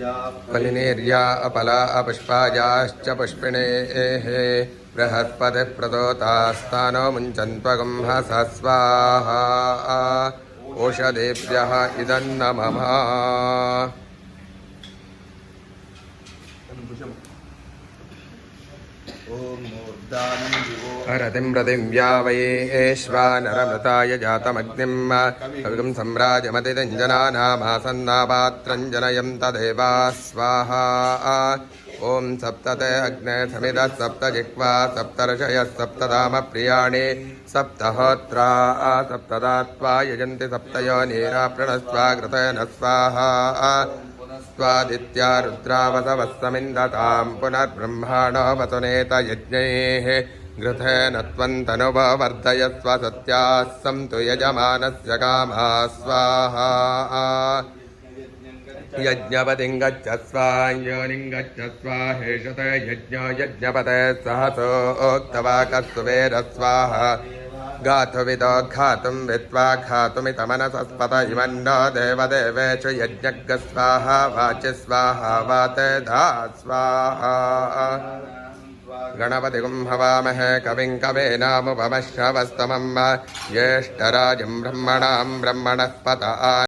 फलिनीर्या अपला अपुष्पायाश्च पुष्पिणेः बृहस्पतिः प्रदोतास्तानो मुञ्चन्त्वगं हसः स्वाहा ओषधेभ्यः इदं नमः हरतिं प्रतिव्या वैश्वानरमृताय जातमग्निं कविं सम्राजमतिरञ्जनानामासन्नापात्रं जनयं तदेवा स्वाहा ॐ सप्तते अग्ने समिदः सप्तजिह्वा सप्तर्षयः सप्तधामप्रियाणि सप्तहोत्रा सप्तदात्वा यजन्ति सप्तयोनीरा प्रणस्वाकृतेन स्वाहा स्वादित्या रुद्रावसवस्समिन्दतां पुनर्ब्रह्माणो वसुनेत यज्ञैः घृतेन त्वं तनुवर्धयस्व सत्याः सन्तु यजमानस्य कामाः स्वाहा यज्ञपतिं गच्छस्व योनिं गच्छस्व हेषते यज्ञो यज्ञपते सहसोक्तवाकस्सुवेर स्वाहा गातुविदो घातुं विद्वा घातुमितमनसस्पत इमन्नो देवदेवेषु यज्ञज्ञ स्वाहा वाचि स्वाहा वाते धा स्वाहा गणपतिं हवामहे कविं कवीनामुपमश्रवस्तमं ज्येष्ठराजं ब्रह्मणां ब्रह्मणस्पत